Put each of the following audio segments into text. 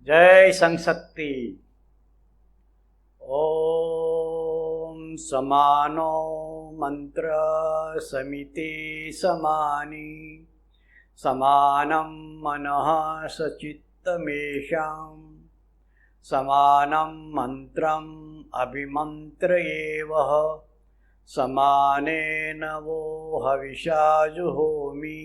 जय संशक्ति। ओम समानो मंत्र समिति समानी समानं मनः सचित्तमेषां समानं मंत्रम् अभिमन्त्रयेवः समानेन वो हविषा जुहोमि।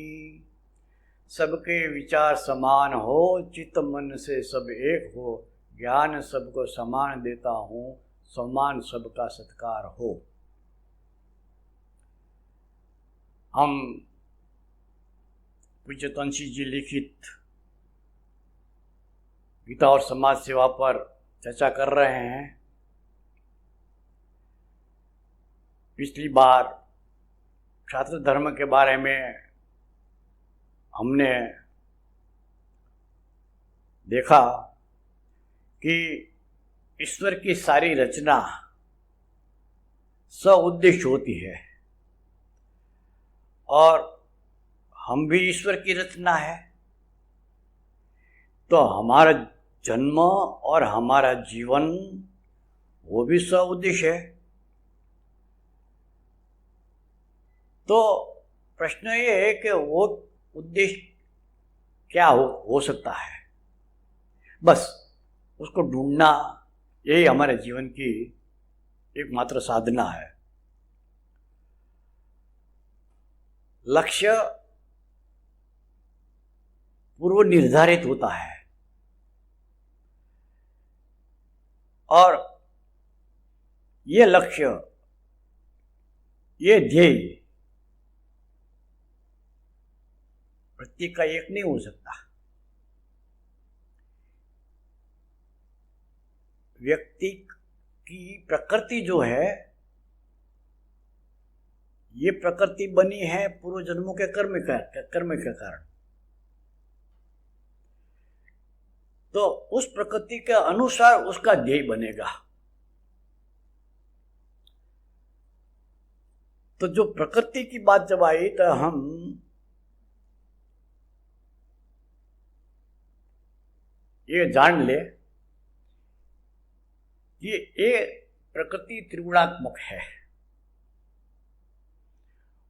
सबके विचार समान हो, चित्त मन से सब एक हो, ज्ञान सबको समान देता हूँ, समान सबका सत्कार हो। हम पूज्य तुलसी जी लिखित गीता और समाज सेवा पर चर्चा कर रहे हैं। पिछली बार छात्र धर्म के बारे में हमने देखा कि ईश्वर की सारी रचना सउद्देश्य होती है और हम भी ईश्वर की रचना है, तो हमारा जन्म और हमारा जीवन वो भी सउद्देश्य है। तो प्रश्न ये है कि वो उद्देश्य क्या हो सकता है। बस उसको ढूंढना, यही हमारे जीवन की एकमात्र साधना है। लक्ष्य पूर्व निर्धारित होता है और ये लक्ष्य, ये ध्येय प्रत्येक का एक नहीं हो सकता। व्यक्ति की प्रकृति जो है, ये प्रकृति बनी है पूर्व जन्मों के कर्म के कारण। तो उस प्रकृति के अनुसार उसका ध्येय बनेगा। तो जो प्रकृति की बात जब आई तो हम ये जान ले कि ये प्रकृति त्रिगुणात्मक है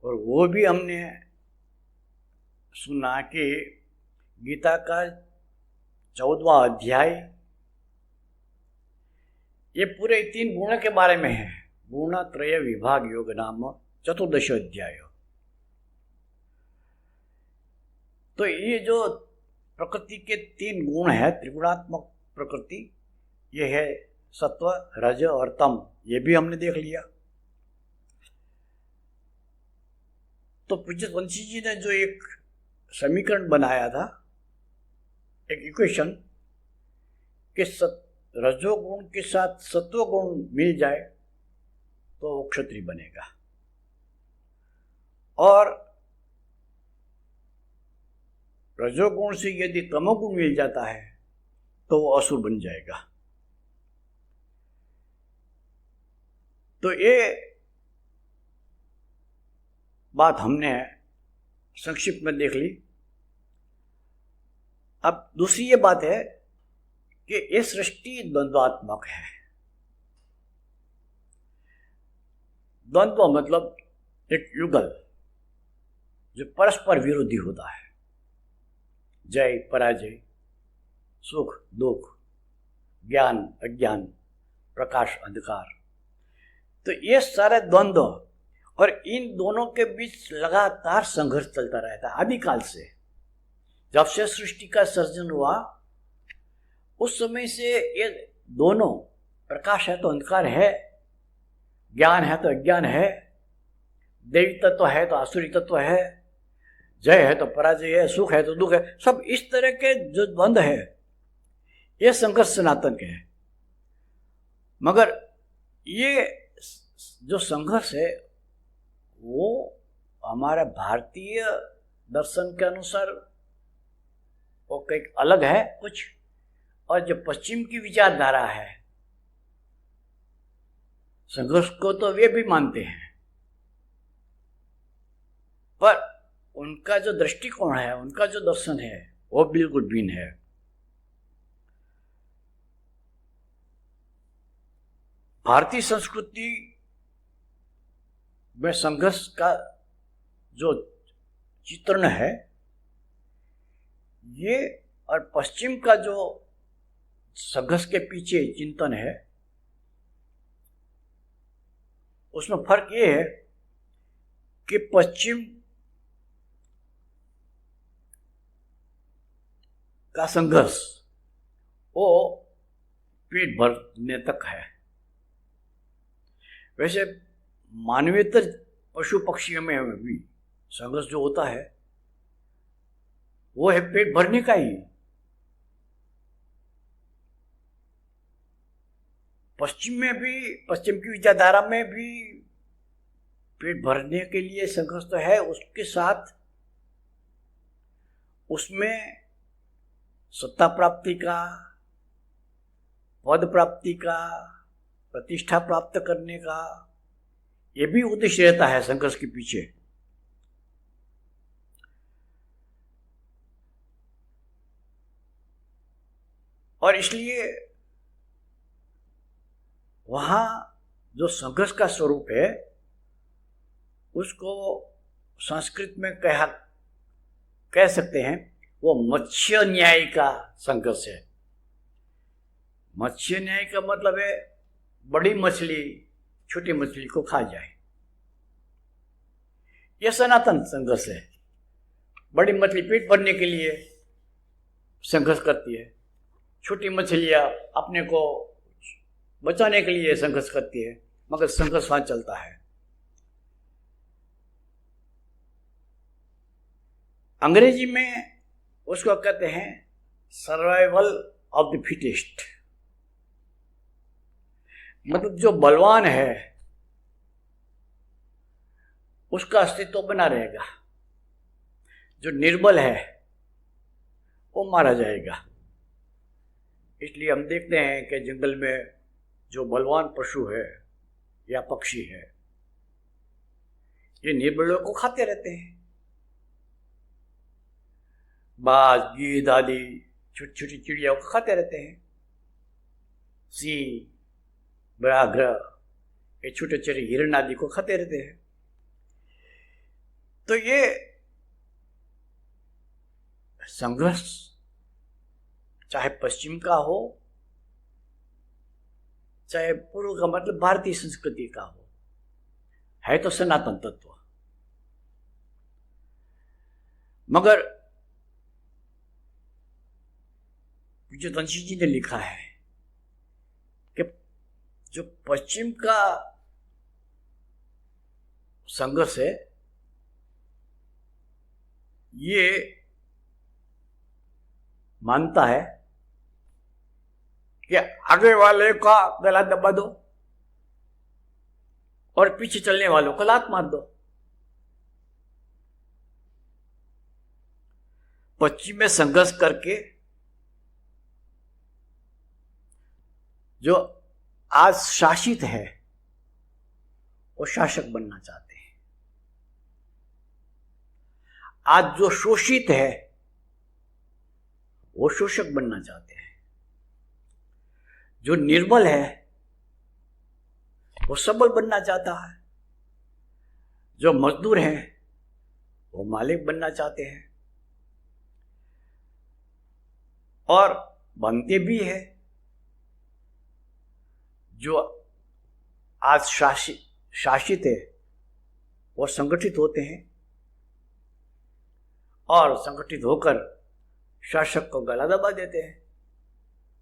और वो भी हमने सुना कि गीता का 14वां अध्याय ये पूरे 3 गुण के बारे में है। गुणत्रय विभाग योग नाम 14 अध्याय। तो ये जो प्रकृति के 3 गुण है, त्रिगुणात्मक प्रकृति, ये है सत्व, रज और तम। ये भी हमने देख लिया। तो पूज्य तुलसी जी ने जो एक समीकरण बनाया था, एक इक्वेशन, कि रजोगुण के साथ सत्वगुण मिल जाए तो वो क्षत्रिय बनेगा और रजोगुण से यदि तमोगुण मिल जाता है तो वो असुर बन जाएगा। तो ये बात हमने संक्षिप्त में देख ली। अब दूसरी ये बात है कि ये सृष्टि द्वंद्वात्मक है। द्वंद्व मतलब एक युगल जो परस्पर विरोधी होता है। जय पराजय, सुख दुख, ज्ञान अज्ञान, प्रकाश अंधकार। तो ये सारे द्वंद्व और इन दोनों के बीच लगातार संघर्ष चलता रहता है आदिकाल से। जब से सृष्टि का सर्जन हुआ उस समय से ये दोनों, प्रकाश है तो अंधकार है, ज्ञान है तो अज्ञान है, देवी तत्व है तो आसुरी तत्व है, जय है तो पराजय है, सुख है तो दुख है, सब इस तरह के जो द्वंद्व है ये संघर्ष सनातन के है। मगर ये जो संघर्ष है वो हमारा भारतीय दर्शन के अनुसार वो कहीं अलग है कुछ, और जो पश्चिम की विचारधारा है संघर्ष को तो वे भी मानते हैं, पर उनका जो दृष्टिकोण है, उनका जो दर्शन है वो बिल्कुल भिन्न है। भारतीय संस्कृति में संघर्ष का जो चित्रण है ये, और पश्चिम का जो संघर्ष के पीछे चिंतन है, उसमें फर्क ये है कि पश्चिम का संघर्ष वो पेट भरने तक है। वैसे मानवीयतर पशु पक्षियों में भी संघर्ष जो होता है वो है पेट भरने का ही। पश्चिम में भी, पश्चिम की विचारधारा में भी पेट भरने के लिए संघर्ष तो है, उसके साथ उसमें सत्ता प्राप्ति का, पद प्राप्ति का, प्रतिष्ठा प्राप्त करने का, ये भी उद्देश्य रहता है संघर्ष के पीछे। और इसलिए वहां जो संघर्ष का स्वरूप है उसको संस्कृत में कह सकते हैं वो मत्स्य न्याय का संघर्ष है। मत्स्य न्याय का मतलब है बड़ी मछली छोटी मछली को खा जाए। यह सनातन संघर्ष है। बड़ी मछली पेट भरने के लिए संघर्ष करती है, छोटी मछलियां अपने को बचाने के लिए संघर्ष करती है, मगर संघर्ष वहां चलता है। अंग्रेजी में उसको कहते हैं सर्वाइवल ऑफ द फिटेस्ट, मतलब जो बलवान है उसका अस्तित्व बना रहेगा, जो निर्बल है वो मारा जाएगा। इसलिए हम देखते हैं कि जंगल में जो बलवान पशु है या पक्षी है ये निर्बलों को खाते रहते हैं। बाज, गीद आदि छोटी छोटी चिड़िया को खाते रहते हैं। सिंह, व्याघ्र, ये छोटे छोटे हिरण आदि को खाते रहते हैं। तो ये संघर्ष चाहे पश्चिम का हो चाहे पूर्व का, मतलब भारतीय संस्कृति का हो, है तो सनातन तत्व। मगर जो तंशी जी ने लिखा है कि जो पश्चिम का संघर्ष है ये मानता है कि आगे वाले का गला दबा दो और पीछे चलने वालों को लात मार दो। पश्चिम में संघर्ष करके जो आज शासित है वो शासक बनना चाहते हैं, आज जो शोषित है वो शोषक बनना चाहते हैं, जो निर्बल है वो सबल बनना चाहता है, जो मजदूर है वो मालिक बनना चाहते हैं। और बनते भी है। जो आज शासित है वो संगठित होते हैं और संगठित होकर शासक को गला दबा देते हैं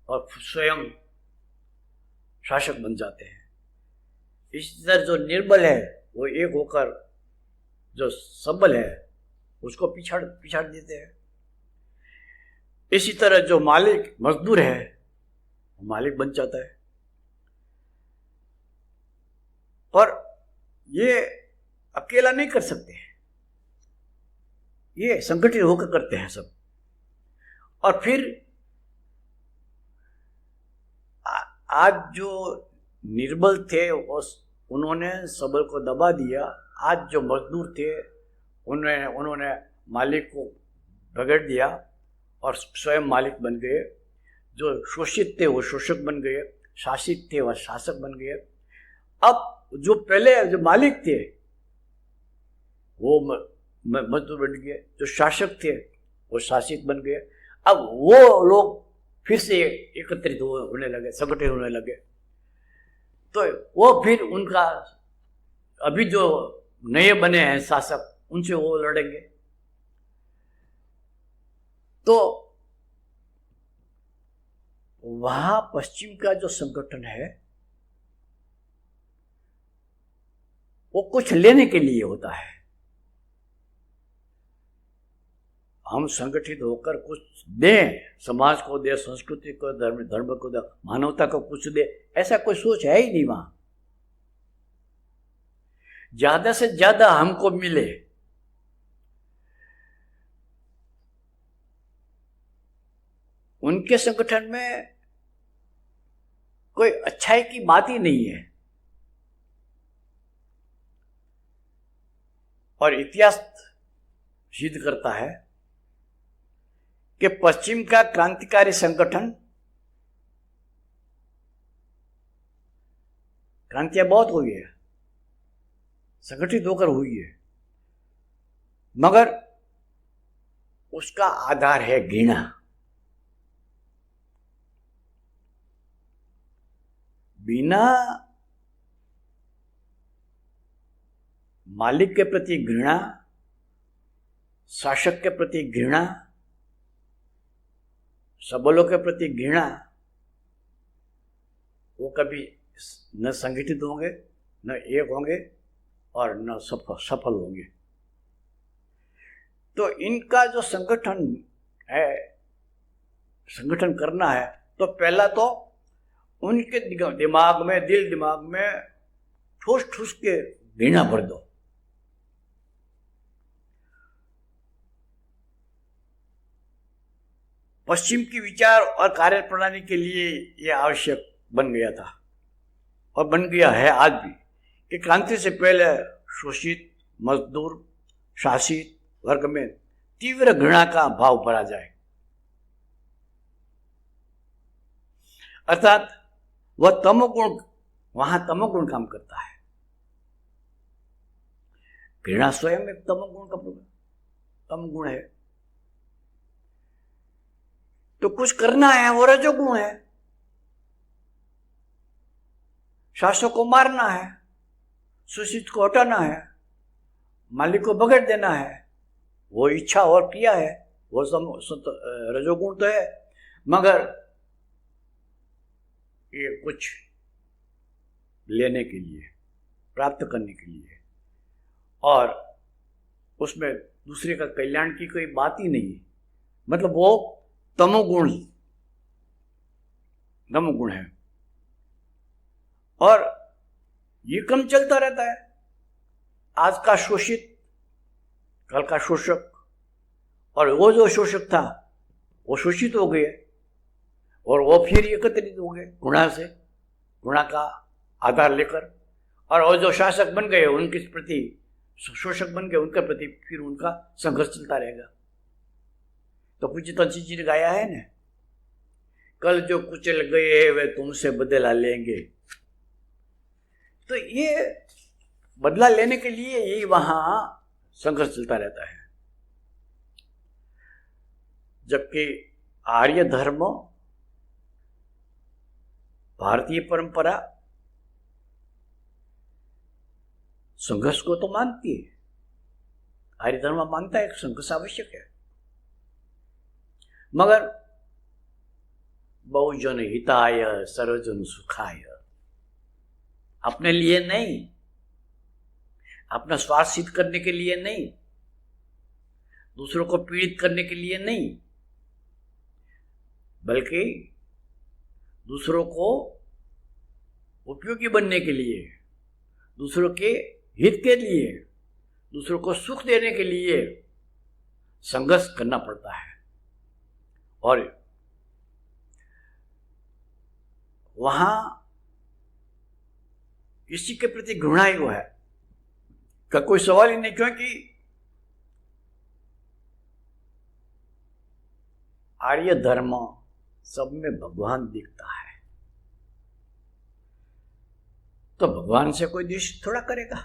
और स्वयं शासक बन जाते हैं। इसी तरह जो निर्बल है वो एक होकर जो सबल है उसको पिछाड़ देते हैं। इसी तरह जो मालिक मजदूर है वो मालिक बन जाता है। पर ये अकेला नहीं कर सकते, ये संगठित होकर करते हैं सब। और फिर आज जो निर्बल थे उन्होंने सबल को दबा दिया। आज जो मजदूर थे उन्होंने मालिक को भगाड़ दिया और स्वयं मालिक बन गए। जो शोषित थे वो शोषक बन गए, शासित थे वह शासक बन गए। अब जो पहले जो मालिक थे वो मजदूर बन गए, जो शासक थे वो शासित बन गए। अब वो लोग फिर से एकत्रित होने लगे, संगठित होने लगे। तो वो फिर उनका अभी जो नए बने हैं शासक, उनसे वो लड़ेंगे। तो वहां पश्चिम का जो संगठन है वो कुछ लेने के लिए होता है। हम संगठित होकर कुछ दें, समाज को दे, संस्कृति को, धर्म को दे, मानवता को कुछ दे, ऐसा कोई सोच है ही नहीं वहां। ज्यादा से ज्यादा हमको मिले। उनके संगठन में कोई अच्छाई की बात ही नहीं है। और इतिहास सिद्ध करता है कि पश्चिम का क्रांतिकारी संगठन, क्रांतियां बहुत हुई है, संगठित होकर हुई है, मगर उसका आधार है घृणा। बिना मालिक के प्रति घृणा, शासक के प्रति घृणा, सबलों के प्रति घृणा, वो कभी न संगठित होंगे, न एक होंगे और न सफल होंगे। तो इनका जो संगठन है, संगठन करना है, तो पहला तो उनके दिमाग में, दिल दिमाग में ठूस ठूस के घृणा भर दो। पश्चिम की विचार और कार्य प्रणाली के लिए यह आवश्यक बन गया था और बन गया है आज भी कि क्रांति से पहले शोषित, मजदूर, शासित वर्ग में तीव्र घृणा का भाव भरा जाए, अर्थात वह तमोगुण, वहां तमोगुण काम करता है। घृणा स्वयं एक तमोगुण का तमोगुण है। तो कुछ करना है वो रजोगुण है। शासक को मारना है, शोषित को हटाना है, मालिक को बगड़ देना है, वो इच्छा और किया है, वो रजोगुण तो है। मगर ये कुछ लेने के लिए, प्राप्त करने के लिए, और उसमें दूसरे का कल्याण की कोई बात ही नहीं, मतलब वो तमोगुण है। और ये क्रम चलता रहता है। आज का शोषित कल का शोषक, और वो जो शोषक था वो शोषित हो गए और वो फिर एकत्रित हो गए गुणा से, गुणा का आधार लेकर, और वो जो शासक बन गए उनके प्रति, शोषक बन गए उनके प्रति फिर उनका संघर्ष चलता रहेगा। तो पूज्य तुलसी जी ने गाया है ना, कल जो कुचल गए वे तुमसे बदला लेंगे। तो ये बदला लेने के लिए यही वहां संघर्ष चलता रहता है। जबकि आर्य धर्म, भारतीय परंपरा संघर्ष को तो मानती है। आर्य धर्म मानता है संघर्ष आवश्यक है, मगर बहुजन हिताय सर्वजन सुखाय, अपने लिए नहीं, अपना स्वार्थ सिद्ध करने के लिए नहीं, दूसरों को पीड़ित करने के लिए नहीं, बल्कि दूसरों को उपयोगी बनने के लिए, दूसरों के हित के लिए, दूसरों को सुख देने के लिए संघर्ष करना पड़ता है। और वहां किसी के प्रति घृणा ही वो है का कोई सवाल ही नहीं, क्योंकि आर्य धर्म सब में भगवान दिखता है। तो भगवान से कोई द्वेष थोड़ा करेगा।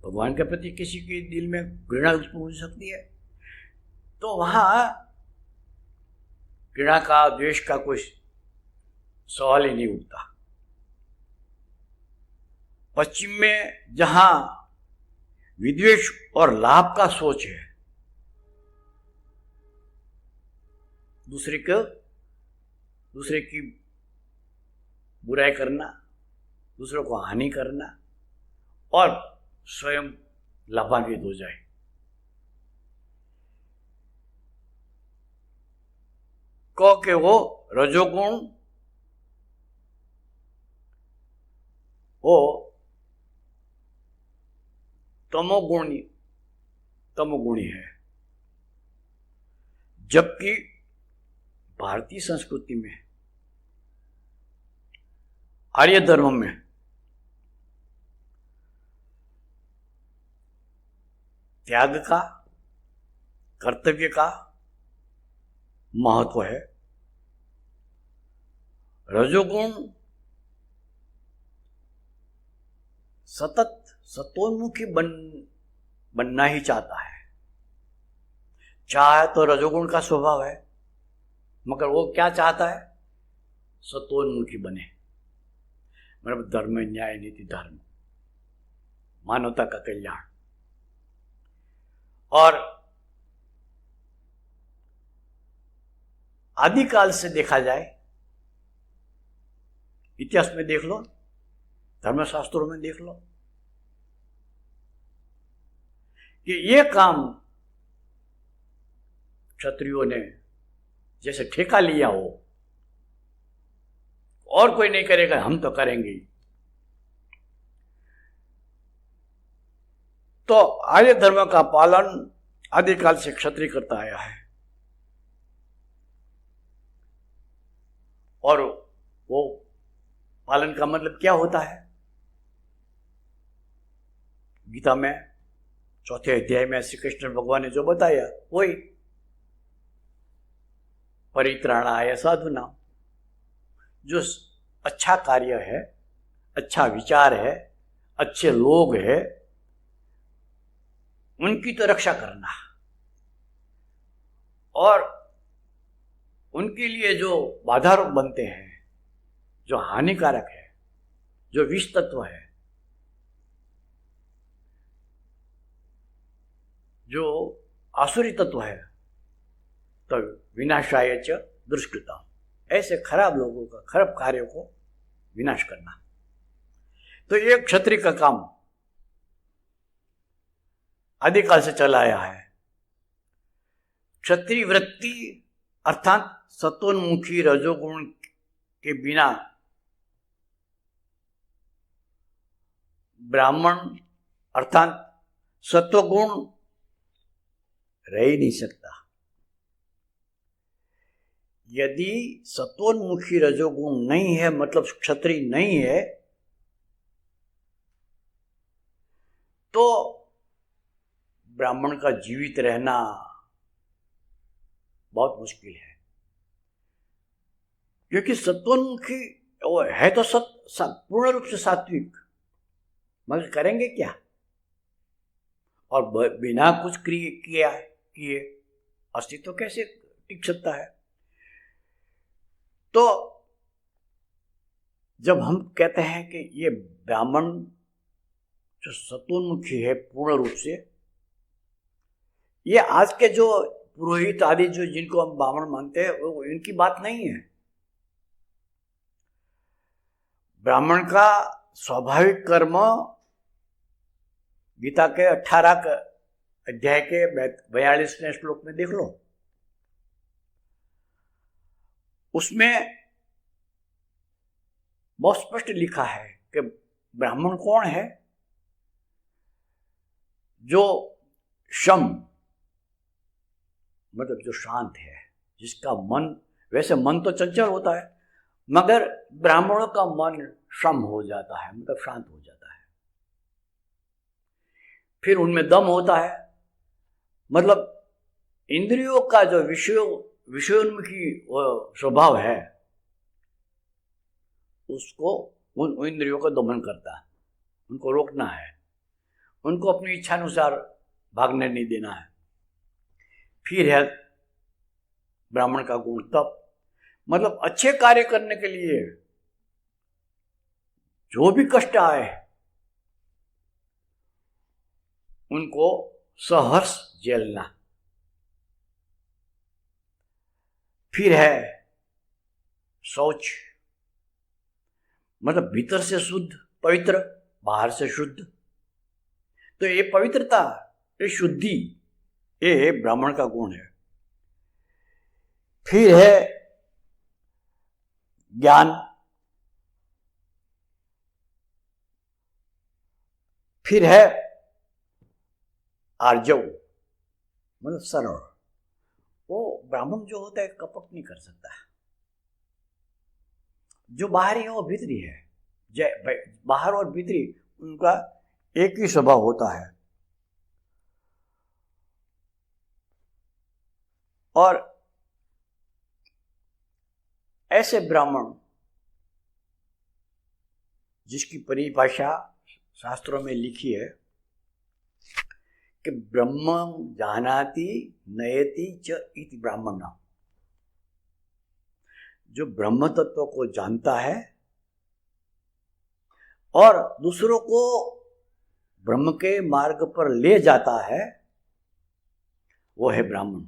भगवान के प्रति किसी के दिल में घृणा उत्पन्न हो सकती है, तो वहां घृणा का, द्वेष का कोई सवाल ही नहीं उठता। पश्चिम में जहां विद्वेष और लाभ का सोच है, दूसरे की बुराई करना, दूसरों को हानि करना और स्वयं लाभान्वित हो जाए, कहो कि वो रजोगुण हो तमोगुणी है। जबकि भारतीय संस्कृति में, आर्य धर्म में त्याग का, कर्तव्य का महत्व है। रजोगुण सतत सतोन्मुखी बनना ही चाहता है। चाहे तो रजोगुण का स्वभाव है, मगर वो क्या चाहता है? सतोन्मुखी बने, मतलब धर्म, न्याय, नीति, धर्म, मानवता का कल्याण। और आदिकाल से देखा जाए, इतिहास में देख लो, धर्मशास्त्रों में देख लो, कि ये काम क्षत्रियों ने जैसे ठेका लिया हो, और कोई नहीं करेगा, हम तो करेंगे। तो आर्य धर्म का पालन आदिकाल से क्षत्रिय करता आया है, और वो पालन का मतलब क्या होता है? गीता में 4थे अध्याय में श्री कृष्ण भगवान ने जो बताया वही, परित्राणाय साधुना। जो अच्छा कार्य है, अच्छा विचार है, अच्छे लोग है, उनकी तो रक्षा करना, और उनके लिए जो बाधारूप बनते हैं, जो हानिकारक है, जो विष तत्व है, जो आसुरी तत्व है, तो विनाशाय च दुष्कृता, ऐसे खराब लोगों का, खराब कार्यों को विनाश करना। तो ये क्षत्रिय का काम आदिकाल से चला आया है। क्षत्रिय वृत्ति अर्थात सतोन्मुखी रजोगुण के बिना ब्राह्मण अर्थात सत्वगुण रह ही नहीं सकता। यदि सतोन्मुखी रजोगुण नहीं है, मतलब क्षत्रिय नहीं है, तो ब्राह्मण का जीवित रहना बहुत मुश्किल है। क्योंकि सत्वोन्मुखी है तो पूर्ण रूप से सात्विक, मगर करेंगे क्या? और बिना कुछ किए अस्तित्व कैसे टिक सकता है? तो जब हम कहते हैं कि ये ब्राह्मण जो सत्वोन्मुखी है पूर्ण रूप से, ये आज के जो पुरोहित आदि जो जिनको हम ब्राह्मण मानते हैं, वो इनकी बात नहीं है। ब्राह्मण का स्वाभाविक कर्म गीता के 18 अध्याय के 42वें श्लोक में देख लो, उसमें बहुत स्पष्ट लिखा है कि ब्राह्मण कौन है? जो शम, मतलब जो शांत है, जिसका मन, वैसे मन तो चंचल होता है, मगर ब्राह्मणों का मन शम हो जाता है, मतलब शांत हो जाता है। फिर उनमें दम होता है, मतलब इंद्रियों का जो विषयोन्मुखी स्वभाव है, उसको उन इंद्रियों का दमन करता है, उनको रोकना है, उनको अपनी इच्छा अनुसार भागने नहीं देना है। फिर है ब्राह्मण का गुण तप, मतलब अच्छे कार्य करने के लिए जो भी कष्ट आए उनको सहर्ष झेलना। फिर है शौच, मतलब भीतर से शुद्ध पवित्र, बाहर से शुद्ध। तो ये पवित्रता, ये शुद्धि, ये ब्राह्मण का गुण है। फिर है ज्ञान, फिर है आर्जव, मतलब सरल। वो ब्राह्मण जो होता है कपट नहीं कर सकता, जो बाहरी है वो भीतरी है। बाहर और भीतरी उनका एक ही स्वभाव होता है। और ऐसे ब्राह्मण जिसकी परिभाषा शास्त्रों में लिखी है कि ब्रह्म जानाति नयति च इति ब्राह्मण, जो ब्रह्म तत्व को जानता है और दूसरों को ब्रह्म के मार्ग पर ले जाता है, वो है ब्राह्मण।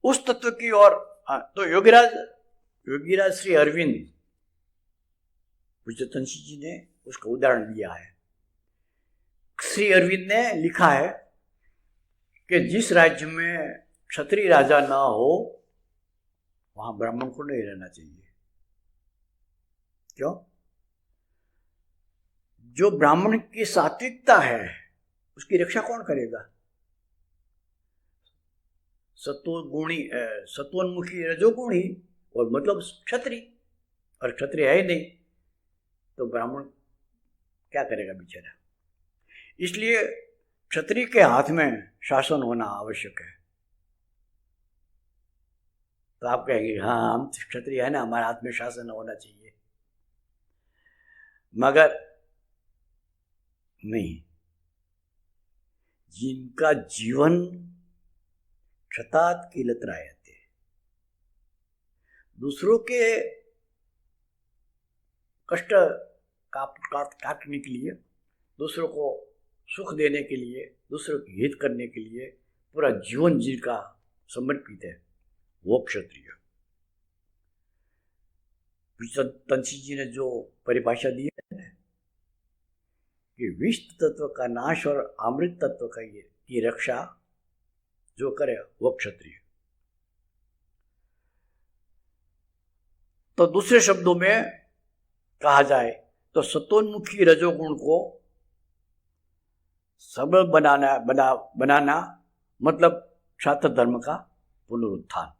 उस तत्व की ओर तो योगीराज श्री अरविंद पूज्य तंसी जी ने उसका उदाहरण दिया है। श्री अरविंद ने लिखा है कि जिस राज्य में क्षत्रिय राजा ना हो वहां ब्राह्मण को नहीं रहना चाहिए। क्यों? जो ब्राह्मण की सात्विकता है उसकी रक्षा कौन करेगा? सत्वोन्मुखी रजोगुणी, और मतलब क्षत्रिय, और क्षत्रिय है ही नहीं तो ब्राह्मण क्या करेगा बेचारा। इसलिए क्षत्रिय के हाथ में शासन होना आवश्यक है। तो आप कहेंगे हाँ हम क्षत्रिय है ना, हमारे हाथ में शासन होना चाहिए, मगर नहीं। जिनका जीवन क्षतात किलत्रायते, दूसरों के कष्ट काटने के लिए, दूसरों को सुख देने के लिए, दूसरों की हित करने के लिए पूरा जीवन जिनका समर्पित है वो क्षत्रिय। तंसी जी ने जो परिभाषा दी है कि विष तत्व का नाश और अमृत तत्व का ये रक्षा जो करे वो क्षत्रिय। तो दूसरे शब्दों में कहा जाए तो सत्वोन्मुखी रजोगुण को सबल बनाना मतलब क्षात्र धर्म का पुनरुत्थान,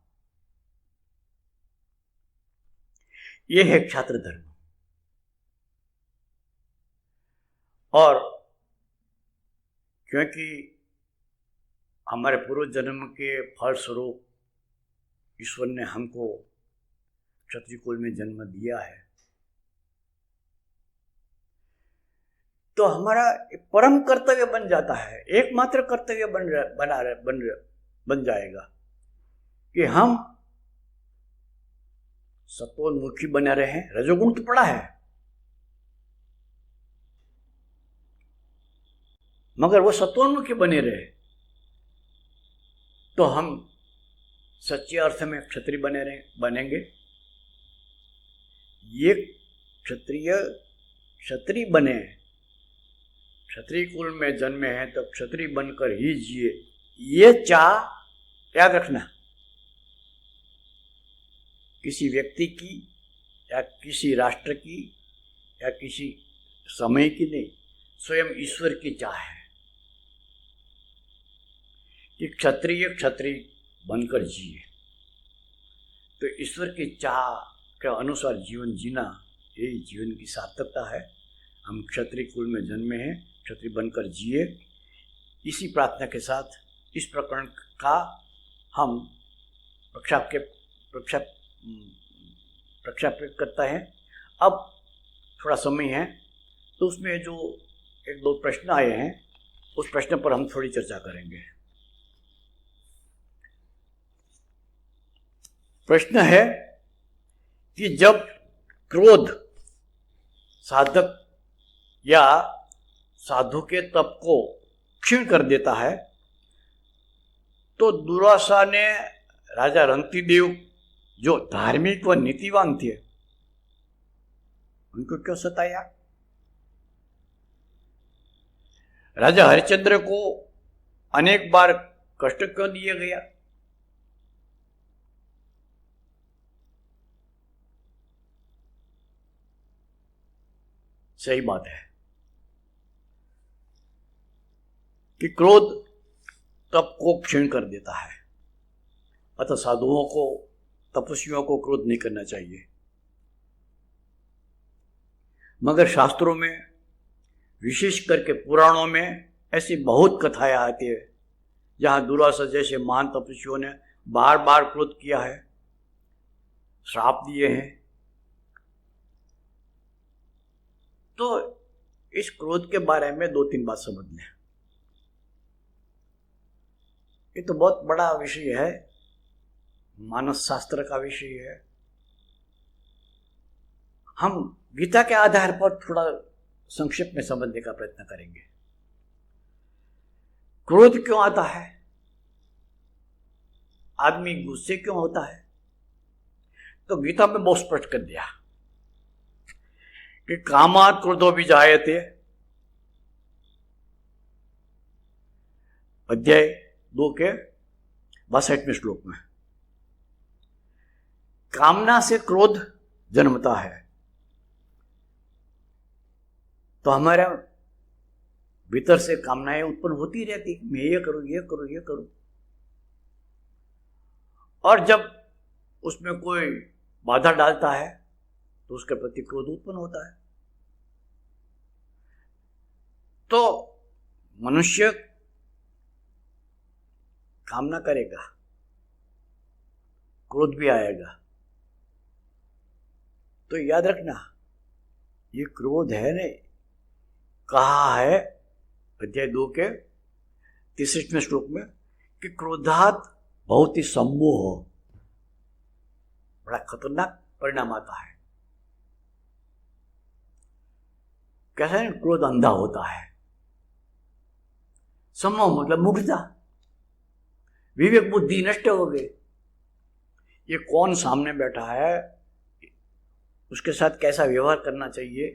ये है क्षात्र धर्म। और क्योंकि हमारे पूर्व जन्म के फल स्वरूप ईश्वर ने हमको क्षत्रिय कुल में जन्म दिया है, तो हमारा परम कर्तव्य बन जाता है, एकमात्र कर्तव्य बन जाएगा कि हम सत्वोन्मुखी बने रहे। रजोगुण तो पड़ा है मगर वो सत्वोन्मुखी बने रहे तो हम सच्चे अर्थ में क्षत्रिय बनेंगे। ये क्षत्रिय बने, क्षत्रिय कुल में जन्मे हैं तो क्षत्रिय बनकर ही जिए, ये चाह याद रखना। किसी व्यक्ति की या किसी राष्ट्र की या किसी समय की नहीं, स्वयं ईश्वर की चाह है कि क्षत्रिय बनकर जिए। तो ईश्वर की चाह के अनुसार जीवन जीना यही जीवन की सार्थकता है। हम क्षत्रिय कुल में जन्मे हैं, क्षत्रिय बनकर जिए। इसी प्रार्थना के साथ इस प्रकरण का हम प्रक्षेप करता है अब थोड़ा समय है तो उसमें जो एक दो प्रश्न आए हैं उस प्रश्न पर हम थोड़ी चर्चा करेंगे। प्रश्न है कि जब क्रोध साधक या साधु के तप को क्षीण कर देता है तो दुर्वासा ने राजा रंतिदेव जो धार्मिक व नीतिवान थे उनको क्यों सताया? राजा हरिश्चंद्र को अनेक बार कष्ट क्यों दिया गया? सही बात है कि क्रोध तप को क्षीण कर देता है, अतः साधुओं को तपस्वियों को क्रोध नहीं करना चाहिए। मगर शास्त्रों में विशेष करके पुराणों में ऐसी बहुत कथाएं आती है जहां दुर्वासा जैसे महान तपस्वियों ने बार बार क्रोध किया है, श्राप दिए हैं। तो इस क्रोध के बारे में दो तीन बात समझ लें। ये तो बहुत बड़ा विषय है, मानस शास्त्र का विषय है। हम गीता के आधार पर थोड़ा संक्षिप्त में समझने का प्रयत्न करेंगे। क्रोध क्यों आता है? आदमी गुस्से क्यों होता है? तो गीता में बहुत स्पष्ट कर दिया कि कामात् क्रोधो विजायते, अध्याय 2 के 62वें श्लोक में। कामना से क्रोध जन्मता है। तो हमारे भीतर से कामनाएं उत्पन्न होती रहती, मैं ये करूं ये करूं ये करूं, और जब उसमें कोई बाधा डालता है तो उसके प्रति क्रोध उत्पन्न होता है। तो मनुष्य कामना करेगा, क्रोध भी आएगा। तो याद रखना, ये क्रोध है ने कहा है अध्याय 2 के 33वें श्लोक में कि क्रोधात बहुत ही सम्मोह, बड़ा खतरनाक परिणाम आता है। कैसा है? क्रोध अंधा होता है। सम्मोह मतलब मूढ़ता, विवेक बुद्धि नष्ट हो गई। ये कौन सामने बैठा है, उसके साथ कैसा व्यवहार करना चाहिए,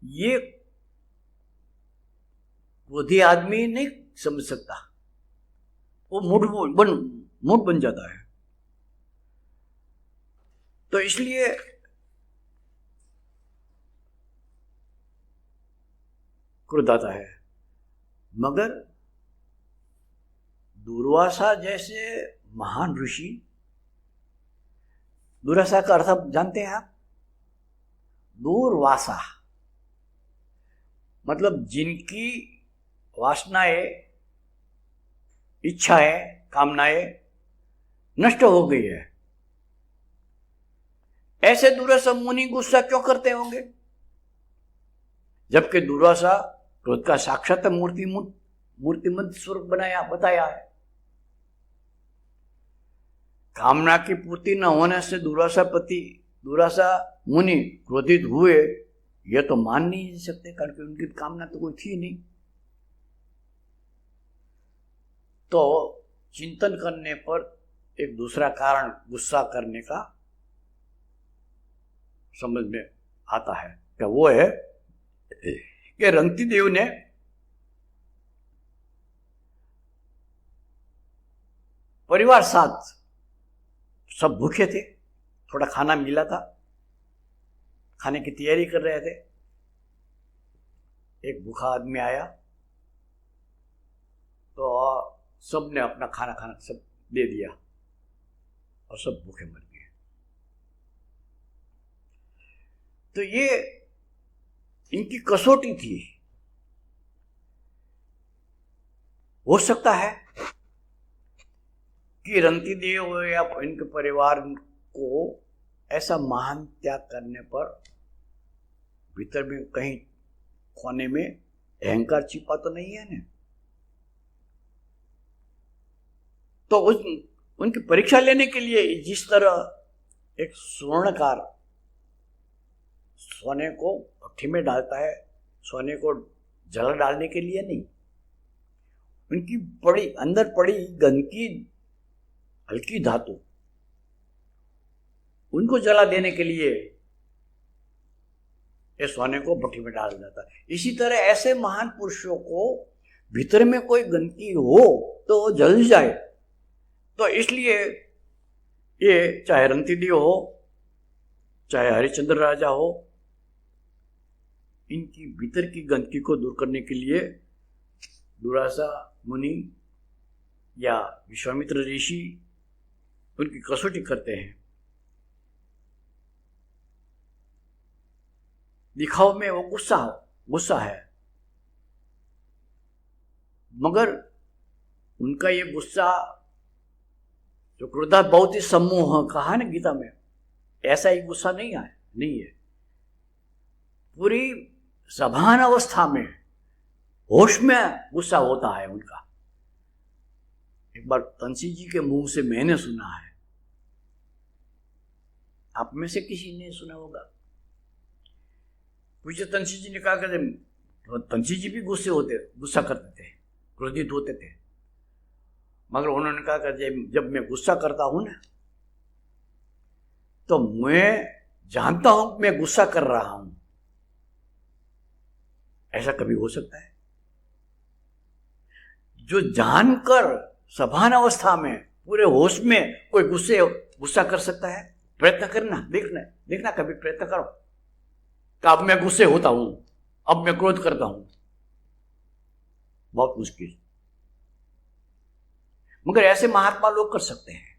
ये क्रोधी आदमी नहीं समझ सकता। वो मूढ़ बन जाता है। तो इसलिए क्रोध आता है। मगर दुर्वासा जैसे महान ऋषि, दुर्वासा का अर्थ जानते हैं आप? दूरवासा मतलब जिनकी वासनाएं, इच्छाएं, कामनाएं नष्ट हो गई है, ऐसे दुर्वासा मुनि गुस्सा क्यों करते होंगे? जबकि दुर्वासा क्रोध का साक्षात मूर्तिमंत स्वरूप बताया है। कामना की पूर्ति न होने से दुर्वासा मुनि क्रोधित हुए, यह तो मान नहीं सकते, कारण कि उनकी कामना तो कोई थी नहीं। तो चिंतन करने पर एक दूसरा कारण गुस्सा करने का समझ में आता है। क्या वो है कि रंतिदेव ने परिवार साथ सब भूखे थे, थोड़ा खाना मिला था, खाने की तैयारी कर रहे थे। एक भूखा आदमी आया तो सबने अपना खाना सब दे दिया और सब भूखे मर गए। तो ये इनकी कसौटी थी। हो सकता है कि रंतिदेव या इनके परिवार को ऐसा महान त्याग करने पर भीतर में कहीं कोने में अहंकार छिपा तो नहीं है ना? तो उनकी परीक्षा लेने के लिए जिस तरह एक स्वर्णकार सोने को भट्टी में डालता है, सोने को जला डालने के लिए नहीं, उनकी पड़ी अंदर पड़ी गंदगी, हल्की धातु, उनको जला देने के लिए इस सोने को भट्टी में डाल जाता है। इसी तरह ऐसे महान पुरुषों को भीतर में कोई गंदगी हो तो वो जल जाए। तो इसलिए ये चाहे रणतीदेव हो, चाहे हरिश्चंद्र राजा हो, इनकी भीतर की गंदगी को दूर करने के लिए दुर्वासा मुनि या विश्वामित्र ऋषि उनकी कसौटी करते हैं। दिखाव में वो गुस्सा है, मगर उनका ये गुस्सा जो क्रोधा बहुत ही सम्मोह कहा ना गीता में, ऐसा ही गुस्सा नहीं है। पूरी सभान अवस्था में होश में गुस्सा होता है उनका। एक बार तंसी जी के मुंह से मैंने सुना है, आप में से किसी ने सुना होगा। पूज्य तंसी जी ने कहा कि तंसी जी भी गुस्सा करते थे, क्रोधित होते थे, मगर उन्होंने कहा कि जब मैं गुस्सा करता हूं ना, तो मैं जानता हूं मैं गुस्सा कर रहा हूं। ऐसा कभी हो सकता है? जो जानकर सभान अवस्था में पूरे होश में कोई गुस्सा कर सकता है? प्रयत्न करना, देखना कभी प्रयत्न करो कि अब मैं गुस्से होता हूं, अब मैं क्रोध करता हूं। बहुत मुश्किल, मगर ऐसे महात्मा लोग कर सकते हैं।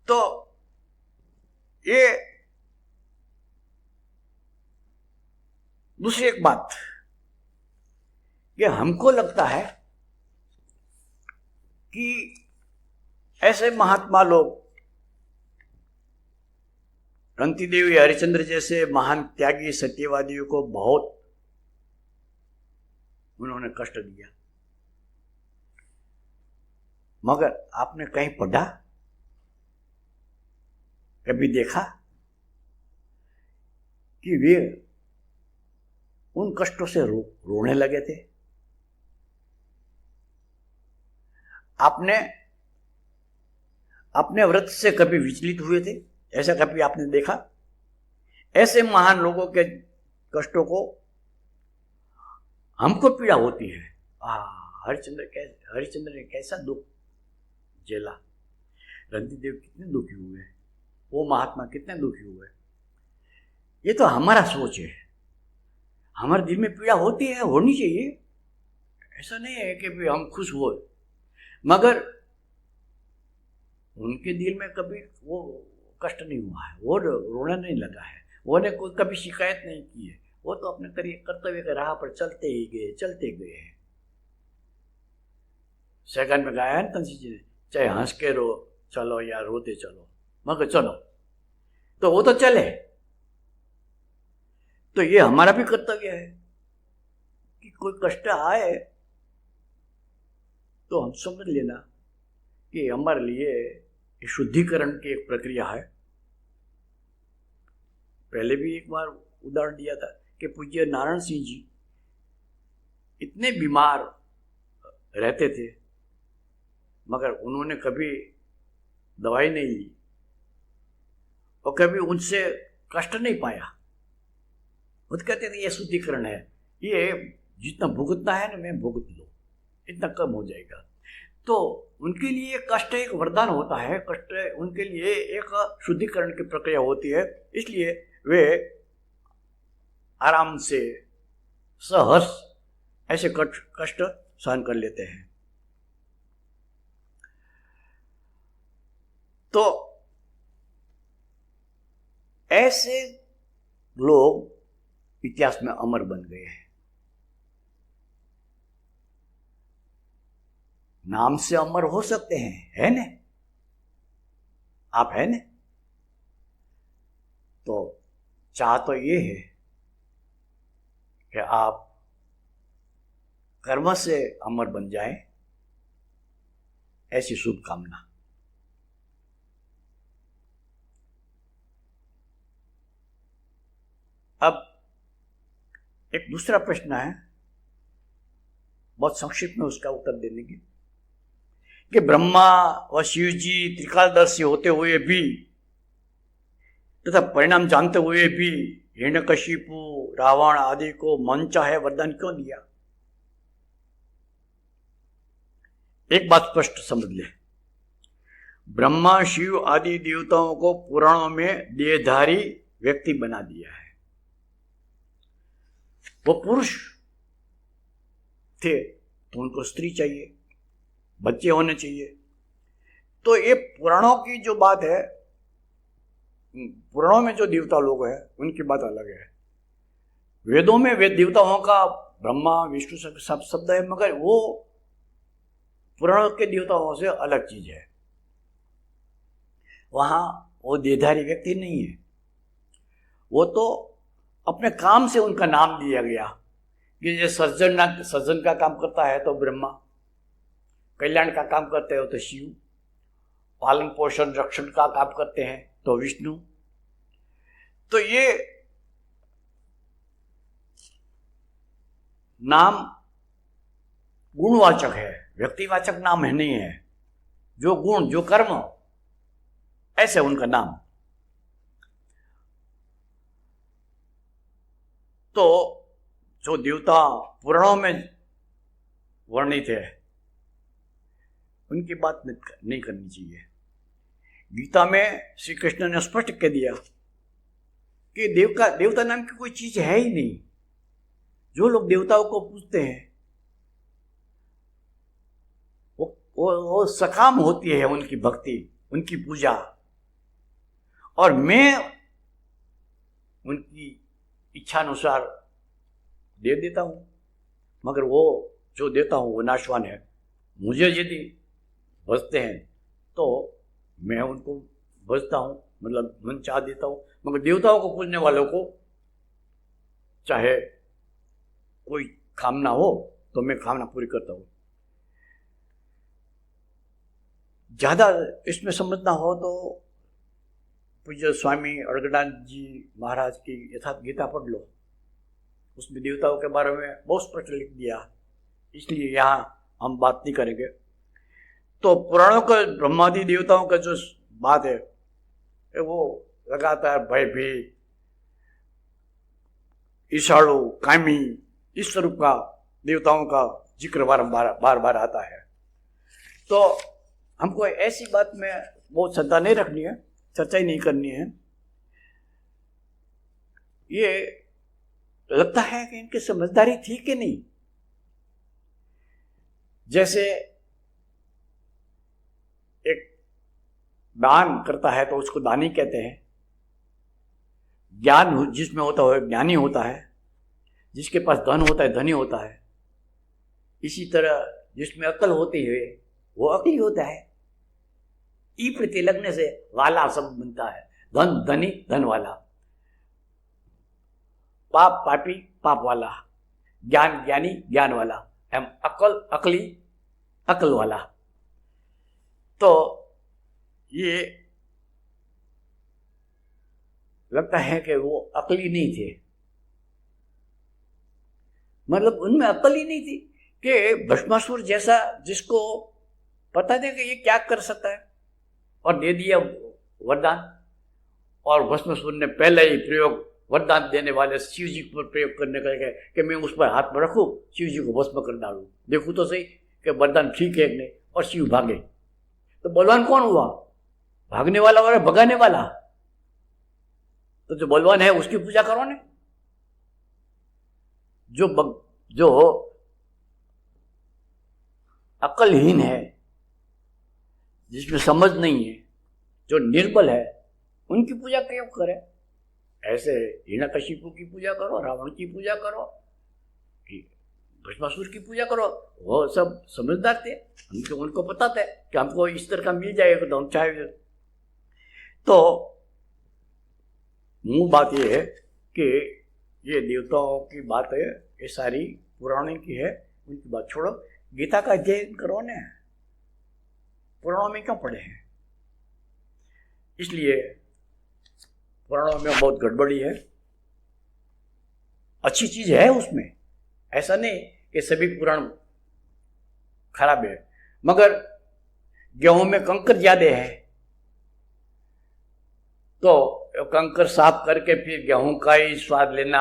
तो ये दूसरी एक बात कि हमको लगता है कि ऐसे महात्मा लोग रणतीदेव या हरिश्चंद्र जैसे महान त्यागी सत्यवादियों को बहुत उन्होंने कष्ट दिया, मगर आपने कहीं पढ़ा, कभी देखा कि वे उन कष्टों से रोने लगे थे? आपने अपने व्रत से कभी विचलित हुए थे? ऐसा कभी आपने देखा? ऐसे महान लोगों के कष्टों को हमको पीड़ा होती है। हरिश्चंद्र ने कैसा दुख झेला, रणतीदेव कितने दुखी हुए, वो महात्मा कितने दुखी हुए। ये तो हमारा सोच है, हमारे दिल में पीड़ा होती है, होनी चाहिए। ऐसा नहीं है कि भी हम खुश हो, मगर उनके दिल में कभी वो कष्ट नहीं हुआ है, वो रोना नहीं लगा है, वो ने कोई कभी शिकायत नहीं की है। वो तो अपने कर्तव्य के राह पर चलते गए हैं। सेकंड में गाया है तंसी जी ने, चाहे हंस के रो चलो या रोते चलो, मगर चलो, तो वो तो चले। तो ये हमारा भी कर्तव्य है कि कोई कष्ट आए तो हम समझ लेना कि हमारे लिए शुद्धिकरण की एक प्रक्रिया है। पहले भी एक बार उदाहरण दिया था कि पूज्य नारायण सिंह जी इतने बीमार रहते थे, मगर उन्होंने कभी दवाई नहीं ली और कभी उनसे कष्ट नहीं पाया। वो तो कहते थे ये शुद्धिकरण है, ये जितना भुगतना है ना मैं भुगत लो, इतना कम हो जाएगा। तो उनके लिए कष्ट एक वरदान होता है, कष्ट उनके लिए एक शुद्धिकरण की प्रक्रिया होती है। इसलिए वे आराम से सहर्ष ऐसे कष्ट सहन कर लेते हैं। तो ऐसे लोग इतिहास में अमर बन गए हैं। नाम से अमर हो सकते हैं, है ना? आप है ना, तो चाह तो ये है कि आप कर्म से अमर बन जाए, ऐसी शुभकामना। अब एक दूसरा प्रश्न है, बहुत संक्षिप्त में उसका उत्तर देने की, कि ब्रह्मा व शिव जी त्रिकालदर्शी होते हुए भी तथा परिणाम जानते हुए भी हिरण्यकशिपु, रावण आदि को मन चाहे वरदान क्यों दिया? एक बात स्पष्ट समझ ले, ब्रह्मा शिव आदि देवताओं को पुराणों में देहधारी व्यक्ति बना दिया है। वो पुरुष थे तो उनको स्त्री चाहिए, बच्चे होने चाहिए। तो ये पुराणों की जो बात है, पुराणों में जो देवता लोग हैं उनकी बात अलग है। वेदों में वेद देवताओं का ब्रह्मा विष्णु सब शब्द है, मगर वो पुराणों के देवताओं से अलग चीज है। वहां वो देहधारी व्यक्ति नहीं है, वो तो अपने काम से उनका नाम लिया गया कि ये सर्जन का काम करता है तो ब्रह्मा, कल्याण का काम करते हो तो शिव, पालन पोषण रक्षण का काम करते हैं तो विष्णु। तो ये नाम गुणवाचक है, व्यक्तिवाचक नाम है नहीं है। जो गुण जो कर्म, ऐसे उनका नाम। तो जो देवता पुराणों में वर्णित है उनकी बात नहीं करनी चाहिए। गीता में श्री कृष्ण ने स्पष्ट कह दिया कि देवता नाम की कोई चीज है ही नहीं। जो लोग देवताओं को पूजते हैं वो सकाम होती है उनकी भक्ति, उनकी पूजा, और मैं उनकी इच्छा अनुसार दे देता हूं, मगर वो जो देता हूं वो नाशवान है। मुझे यदि भजते हैं तो मैं उनको भजता हूं, मतलब मन चाह देता हूं। मगर देवताओं को पूजने वालों को चाहे कोई कामना हो तो मैं कामना पूरी करता हूं। ज्यादा इसमें समझना हो तो पूज्य स्वामी अड़गड़ानंद जी महाराज की यथार्थ गीता पढ़ लो, उसमें देवताओं के बारे में बहुत स्पष्ट लिख दिया, इसलिए यहाँ हम बात नहीं करेंगे। तो पुराणों का ब्रह्मादि देवताओं का जो बात है वो लगातार भयभीत, ईर्षाणु, कामी, इस स्वरूप का देवताओं का जिक्र बार बार आता है। तो हमको ऐसी बात में बहुत श्रद्धा नहीं रखनी है, चर्चा ही नहीं करनी है। ये लगता है कि इनकी समझदारी थी कि नहीं। जैसे एक दान करता है तो उसको दानी कहते हैं। ज्ञान जिसमें होता है ज्ञानी होता है, जिसके पास धन होता है धनी होता है। इसी तरह जिसमें अक्ल होती है वो अक्ली होता है। ई प्रति लगने से वाला शब्द बनता है, धन धनी धन वाला, पाप पापी पाप वाला, ज्ञान ज्ञानी ज्ञान वाला, एवं अकल अकली अकल वाला। तो ये लगता है कि वो अकली नहीं थे, मतलब उनमें अकल ही नहीं थी कि भस्मासुर जैसा जिसको पता था कि ये क्या कर सकता है और दे दिया वरदान, और भस्मासुर ने पहले ही प्रयोग वरदान देने वाले शिव जी पर प्रयोग करने का कि मैं उस पर हाथ में रखूं, शिव जी को भस्म कर डालूं, देखूं तो सही कि वरदान ठीक है कि नहीं, और शिव भागे। तो बलवान कौन हुआ? भागने वाला और भगाने वाला। तो जो बलवान है उसकी पूजा करो ने। जो अक्लहीन है, जिसमें समझ नहीं है, जो निर्बल है, उनकी पूजा क्यों करे? ऐसे हिरण्यकशिपु की पूजा करो, रावण की पूजा करो, भस्मासुर की पूजा करो। वो सब समझदार थे, उनको पता था कि हमको इस तरह का मिल जाएगा तो हम चाहे। तो मूल बात यह है कि ये देवताओं की बात है, ये सारी पुराणों की है, उनकी बात छोड़ो, गीता का अध्ययन करो ना। पुराणों में क्यों पढ़े हैं? इसलिए पुराणों में बहुत गड़बड़ी है। अच्छी चीज है उसमें, ऐसा नहीं कि सभी पुराण खराब है, मगर गेहूं में कंकर ज्यादा है तो कंकर साफ करके फिर गेहूं का ही स्वाद लेना,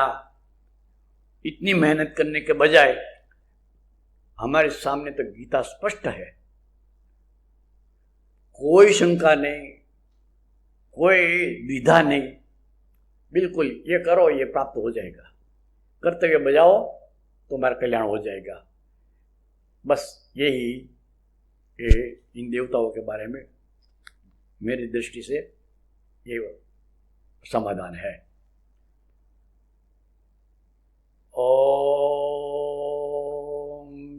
इतनी मेहनत करने के बजाय हमारे सामने तो गीता स्पष्ट है, कोई शंका नहीं, कोई द्विधा नहीं, बिल्कुल ये करो ये प्राप्त हो जाएगा, कर्तव्य बजाओ तुम्हारा कल्याण हो जाएगा। बस यही इन देवताओं के बारे में मेरी दृष्टि से ये समाधान है। ओम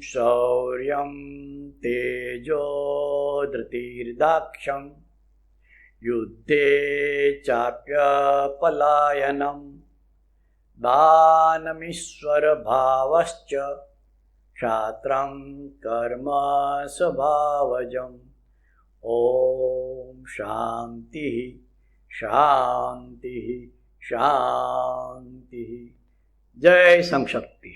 शौर्यं तेजो धृतिर्दाक्ष्यं युद्धे चाप्यपलायनं दानमीश्वर भावश्च क्षात्रं कर्म स्वभावजम्। ओम शांति शांति शांति। जय संशक्ति।